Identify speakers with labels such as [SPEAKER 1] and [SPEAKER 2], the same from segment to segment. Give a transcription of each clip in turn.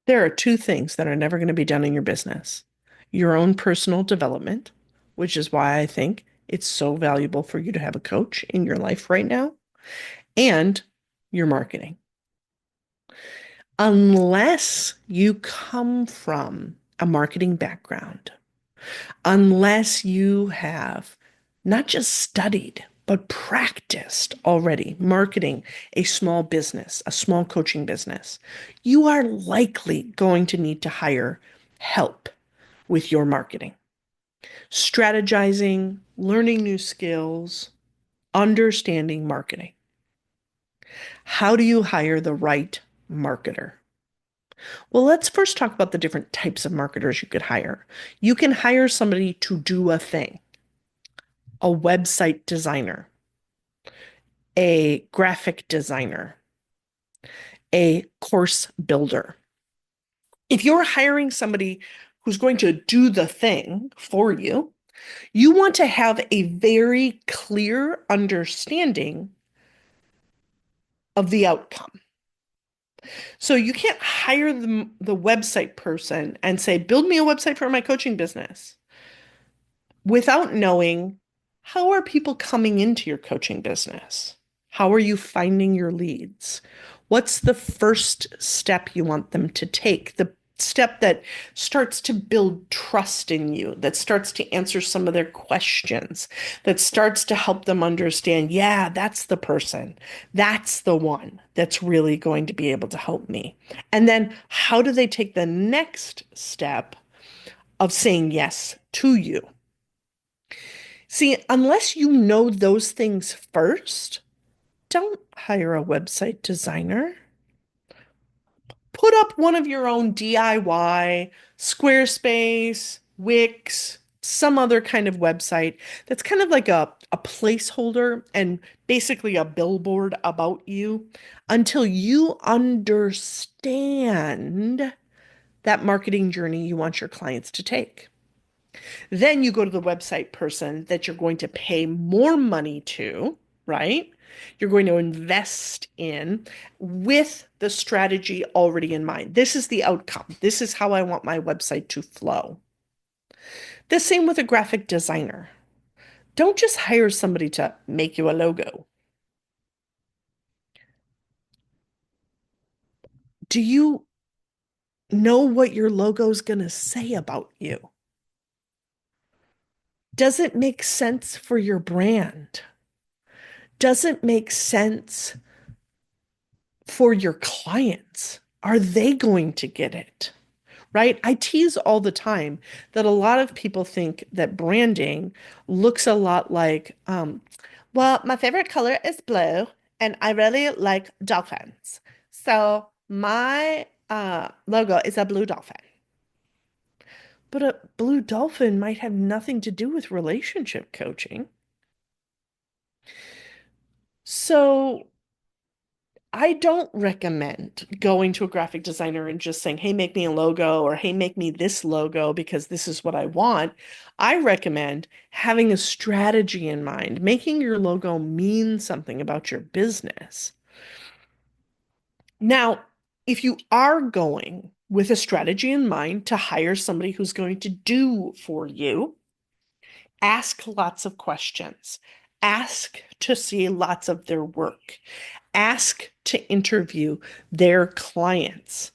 [SPEAKER 1] There are two things that are never going to be done in your business: your own personal development, which is why I think it's so valuable for you to have a coach in your life right now, and your marketing. Unless you come from a marketing background, unless you have not just studied, but practiced already marketing a small business, a small coaching business, you are likely going to need to hire help with your marketing, strategizing, learning new skills, understanding marketing. How do you hire the right marketer? Well, let's first talk about the different types of marketers you could hire. You can hire somebody to do a thing: a website designer, a graphic designer, a course builder. If you're hiring somebody who's going to do the thing for you, you want to have a very clear understanding of the outcome. So you can't hire the website person and say, build me a website for my coaching business, without knowing, how are people coming into your coaching business? How are you finding your leads? What's the first step you want them to take? The step that starts to build trust in you, that starts to answer some of their questions, that starts to help them understand, yeah, that's the person. That's the one that's really going to be able to help me. And then how do they take the next step of saying yes to you? See, unless you know those things first, don't hire a website designer. Put up one of your own DIY, Squarespace, Wix, some other kind of website that's kind of like a placeholder and basically a billboard about you until you understand that marketing journey you want your clients to take. Then you go to the website person that you're going to pay more money to, right? You're going to invest in with the strategy already in mind. This is the outcome. This is how I want my website to flow. The same with a graphic designer. Don't just hire somebody to make you a logo. Do you know what your logo is going to say about you? Does it make sense for your brand? Does it make sense for your clients? Are they going to get it? Right? I tease all the time that a lot of people think that branding looks a lot like, well, my favorite color is blue, and I really like dolphins. So my logo is a blue dolphin. But a blue dolphin might have nothing to do with relationship coaching. So I don't recommend going to a graphic designer and just saying, hey, make me a logo, or hey, make me this logo because this is what I want. I recommend having a strategy in mind, making your logo mean something about your business. Now, if you are going with a strategy in mind to hire somebody who's going to do for you, ask lots of questions. Ask to see lots of their work. Ask to interview their clients.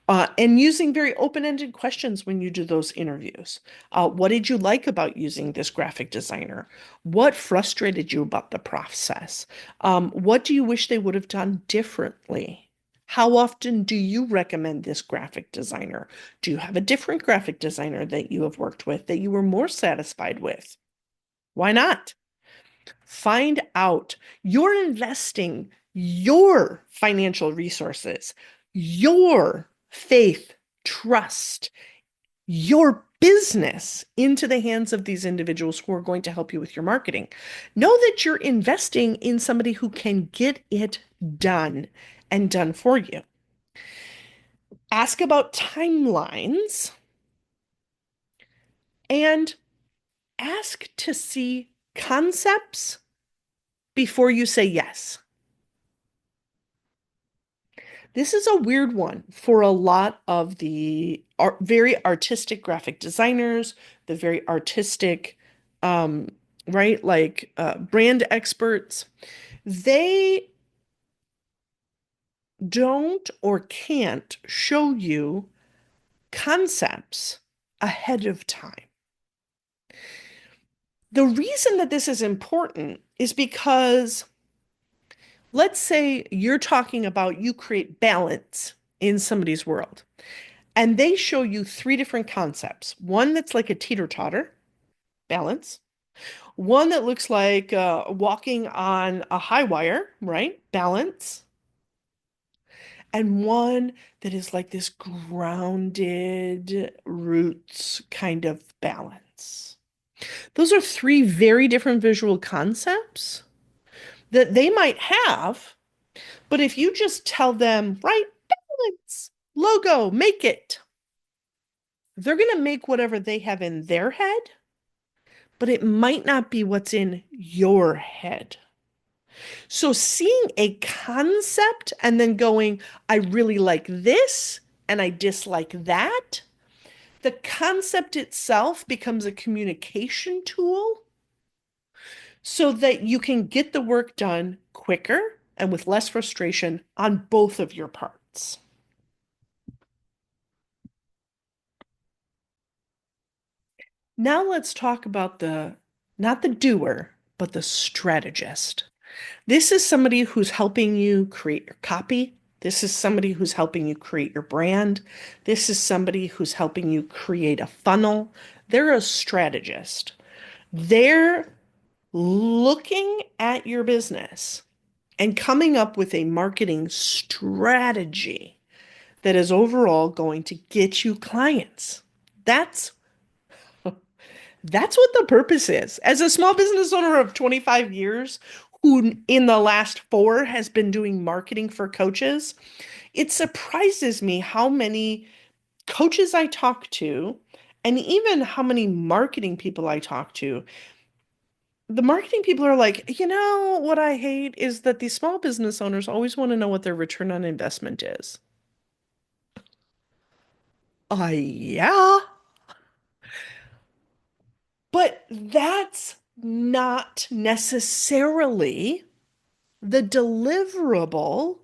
[SPEAKER 1] And using very open-ended questions when you do those interviews. What did you like about using this graphic designer? What frustrated you about the process? What do you wish they would have done differently? How often do you recommend this graphic designer? Do you have a different graphic designer that you have worked with that you were more satisfied with? Why not? Find out. You're investing your financial resources, your faith, trust, your business into the hands of these individuals who are going to help you with your marketing. Know that you're investing in somebody who can get it done and done for you. Ask about timelines and ask to see concepts before you say yes. This is a weird one for a lot of the very artistic graphic designers, the very artistic, um, right, like brand experts. They don't or can't show you concepts ahead of time. The reason that this is important is because let's say you're talking about you create balance in somebody's world, and they show you three different concepts. One that's like a teeter-totter, balance. One that looks like walking on a high wire, right? Balance. And one that is like this grounded roots kind of balance. Those are three very different visual concepts that they might have, but if you just tell them, right, balance, logo, make it, they're going to make whatever they have in their head, but it might not be what's in your head. So seeing a concept and then going, I really like this and I dislike that, the concept itself becomes a communication tool so that you can get the work done quicker and with less frustration on both of your parts. Now let's talk about not the doer, but the strategist. This is somebody who's helping you create your copy. This is somebody who's helping you create your brand. This is somebody who's helping you create a funnel. They're a strategist. They're looking at your business and coming up with a marketing strategy that is overall going to get you clients. That's That's what the purpose is. As a small business owner of 25 years, who in the last four has been doing marketing for coaches, it surprises me how many coaches I talk to, and even how many marketing people I talk to. The marketing people are like, what I hate is that these small business owners always want to know what their return on investment is. Yeah, but that's not necessarily the deliverable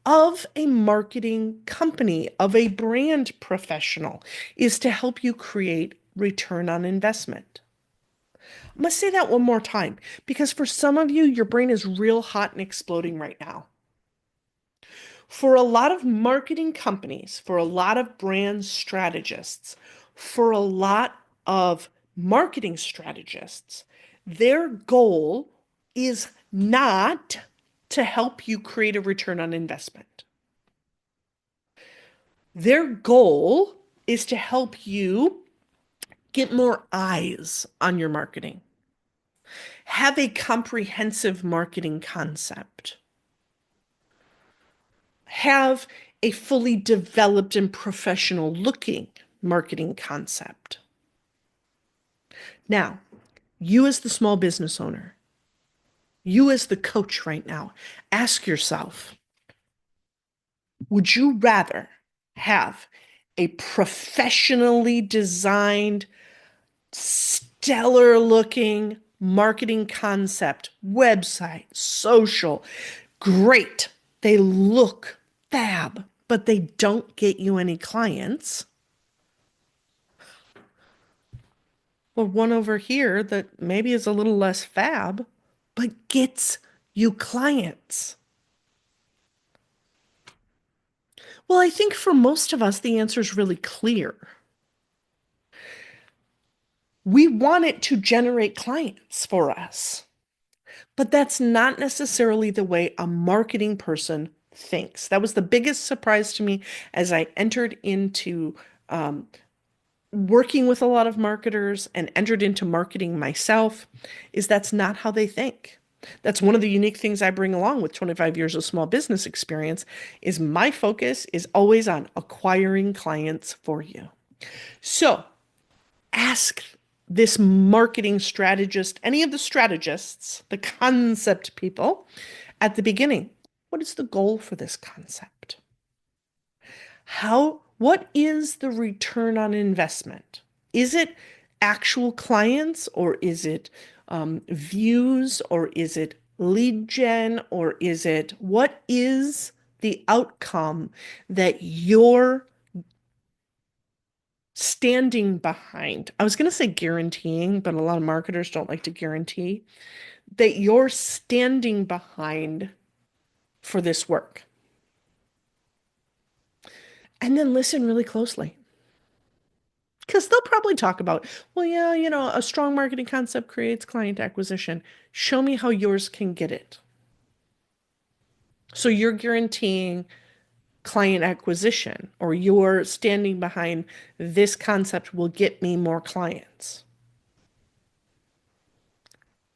[SPEAKER 1] of a marketing company, of a brand professional, is to help you create return on investment. I'm going to say that one more time because for some of you, your brain is real hot and exploding right now. For a lot of marketing companies, for a lot of brand strategists, for a lot of marketing strategists, their goal is not to help you create a return on investment. Their goal is to help you get more eyes on your marketing, have a comprehensive marketing concept, have a fully developed and professional looking marketing concept. Now, you as the small business owner, you as the coach right now, ask yourself, would you rather have a professionally designed, stellar looking marketing concept, website, social, great? They look fab, but they don't get you any clients? Or one over here that maybe is a little less fab, but gets you clients? Well, I think for most of us, the answer is really clear. We want it to generate clients for us, but that's not necessarily the way a marketing person thinks. That was the biggest surprise to me as I entered into working with a lot of marketers and entered into marketing myself, is that's not how they think. That's one of the unique things I bring along with 25 years of small business experience is my focus is always on acquiring clients for you. So ask this marketing strategist, any of the strategists, the concept people at the beginning, what is the goal for this concept? What is the return on investment? Is it actual clients, or is it views, or is it lead gen, or what is the outcome that you're standing behind? I was going to say guaranteeing, but a lot of marketers don't like to guarantee that you're standing behind for this work. And then listen really closely. Because they'll probably talk about, well, yeah, a strong marketing concept creates client acquisition. Show me how yours can get it. So you're guaranteeing client acquisition, or you're standing behind this concept will get me more clients.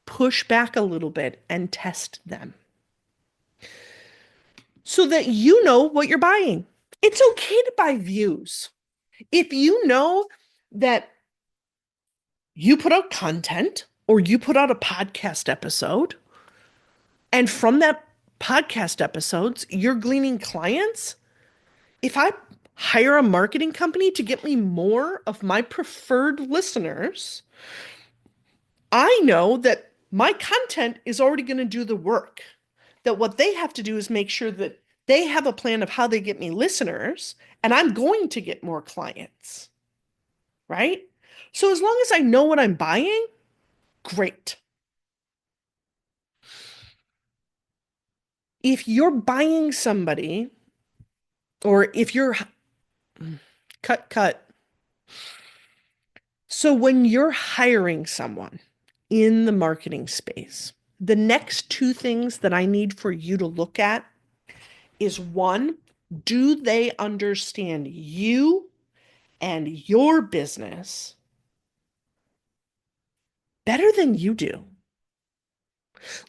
[SPEAKER 1] Push back a little bit and test them so that you know what you're buying. It's okay to buy views. If you know that you put out content or you put out a podcast episode, and from that podcast episodes, you're gleaning clients. If I hire a marketing company to get me more of my preferred listeners, I know that my content is already going to do the work. That what they have to do is make sure that they have a plan of how they get me listeners, and I'm going to get more clients, right? So as long as I know what I'm buying, great. If you're buying somebody, or if you're cut. So when you're hiring someone in the marketing space, the next two things that I need for you to look at is one, do they understand you and your business better than you do?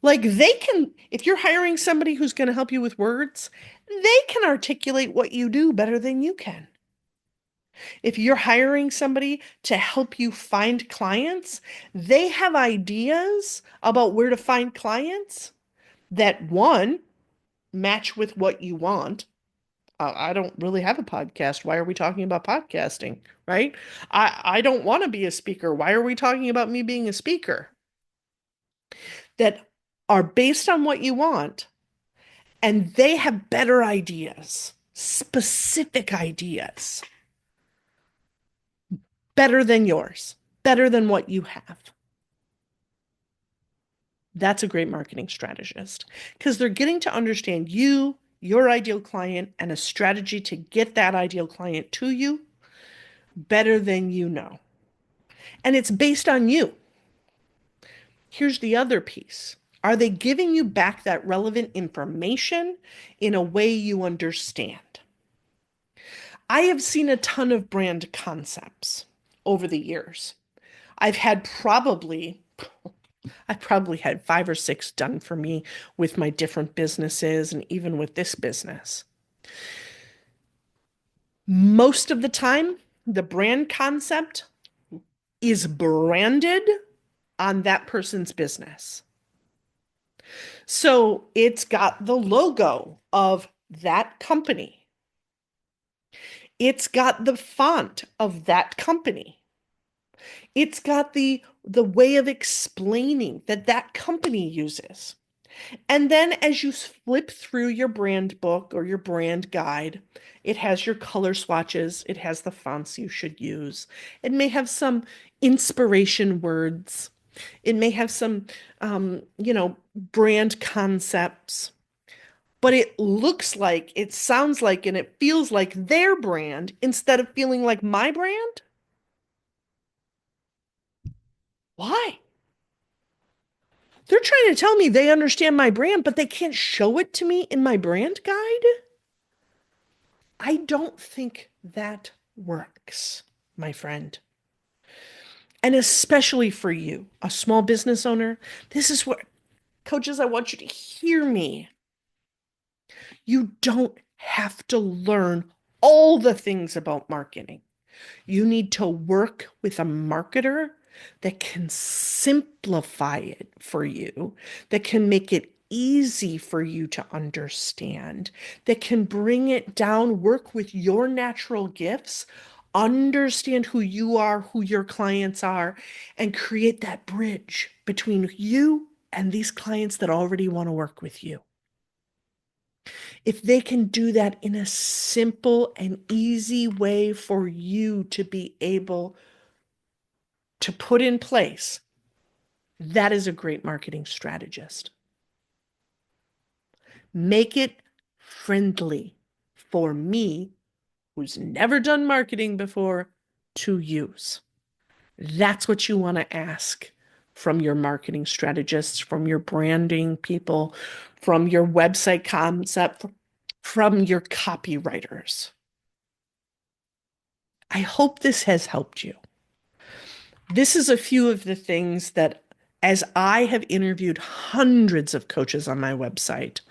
[SPEAKER 1] Like they can, if you're hiring somebody who's going to help you with words, they can articulate what you do better than you can. If you're hiring somebody to help you find clients, they have ideas about where to find clients that, one, match with what you want. I don't really have a podcast. Why are we talking about podcasting? Right? I don't want to be a speaker. Why are we talking about me being a speaker? That are based on what you want, and they have better ideas, specific ideas, better than yours, better than what you have. That's a great marketing strategist, because they're getting to understand you, your ideal client, and a strategy to get that ideal client to you better than you know. And it's based on you. Here's the other piece. Are they giving you back that relevant information in a way you understand? I have seen a ton of brand concepts over the years. I've had probably I probably had 5 or 6 done for me with my different businesses and even with this business. Most of the time, the brand concept is branded on that person's business. So it's got the logo of that company. It's got the font of that company. It's got the way of explaining that that company uses. And then as you flip through your brand book or your brand guide, it has your color swatches, it has the fonts you should use. It may have some inspiration words. It may have some, brand concepts, but it looks like, it sounds like, and it feels like their brand instead of feeling like my brand. Why? They're trying to tell me they understand my brand, but they can't show it to me in my brand guide. I don't think that works, my friend. And especially for you, a small business owner, this is what, coaches, I want you to hear me. You don't have to learn all the things about marketing. You need to work with a marketer that can simplify it for you, that can make it easy for you to understand, that can bring it down, work with your natural gifts, understand who you are, who your clients are, and create that bridge between you and these clients that already want to work with you. If they can do that in a simple and easy way for you to be able to put in place, that is a great marketing strategist. Make it friendly for me, who's never done marketing before, to use. That's what you want to ask from your marketing strategists, from your branding people, from your website concept, from your copywriters. I hope this has helped you. This is a few of the things that, as I have interviewed hundreds of coaches on my website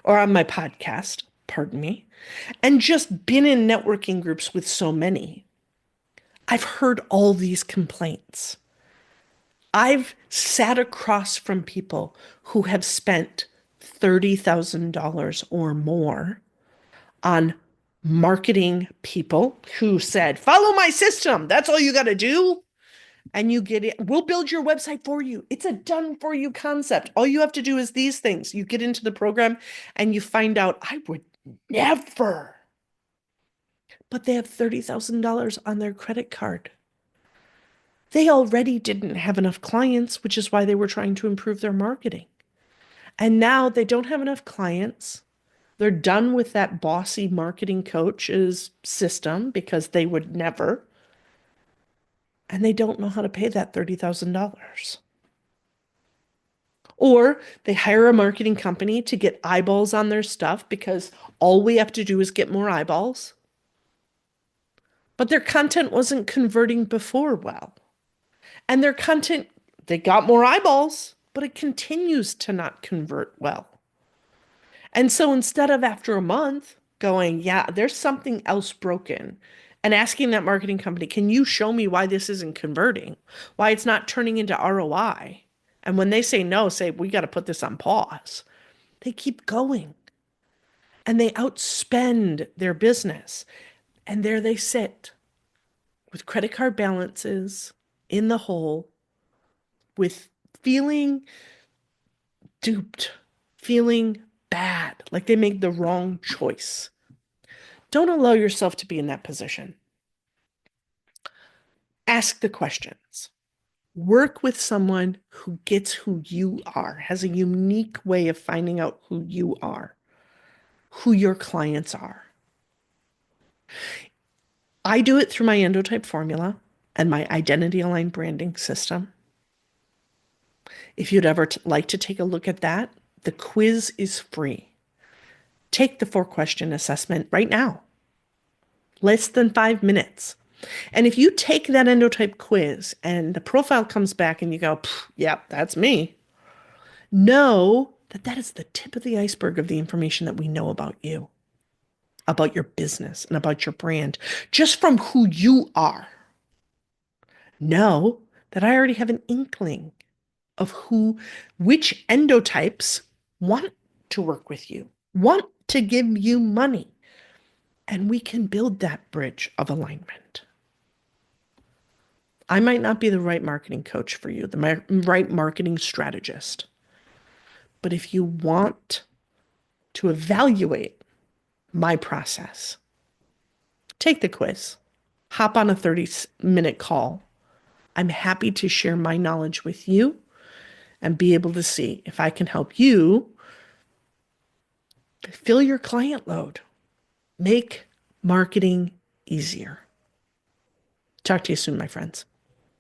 [SPEAKER 1] or on my podcast, pardon me, and just been in networking groups with so many, I've heard all these complaints. I've sat across from people who have spent $30,000 or more on marketing people who said, follow my system. That's all you got to do. And you get it. We'll build your website for you. It's a done for you concept. All you have to do is these things. You get into the program and you find out, I would never. But they have $30,000 on their credit card. They already didn't have enough clients, which is why they were trying to improve their marketing. And now they don't have enough clients. They're done with that bossy marketing coach's system because they would never. And they don't know how to pay that $30,000. Or they hire a marketing company to get eyeballs on their stuff because all we have to do is get more eyeballs. But their content wasn't converting before well. And their content, they got more eyeballs, but it continues to not convert well. And so instead of after a month going, yeah, there's something else broken, and asking that marketing company, can you show me why this isn't converting? Why it's not turning into ROI? And when they say no, say, we got to put this on pause. They keep going and they outspend their business. And there they sit with credit card balances in the hole, with feeling duped, feeling bad, like they made the wrong choice. Don't allow yourself to be in that position. Ask the questions. Work with someone who gets who you are, has a unique way of finding out who you are, who your clients are. I do it through my endotype formula and my identity aligned branding system. If you'd ever like to take a look at that, the quiz is free. Take the 4-question assessment right now. Less than 5 minutes. And if you take that endotype quiz and the profile comes back and you go, yep, that's me, know that that is the tip of the iceberg of the information that we know about you, about your business, and about your brand, just from who you are. Know that I already have an inkling of which endotypes want to work with you, want to give you money, and we can build that bridge of alignment. I might not be the right marketing coach for you, the right marketing strategist. But if you want to evaluate my process, take the quiz, hop on a 30-minute call. I'm happy to share my knowledge with you and be able to see if I can help you fill your client load, make marketing easier. Talk to you soon, my friends.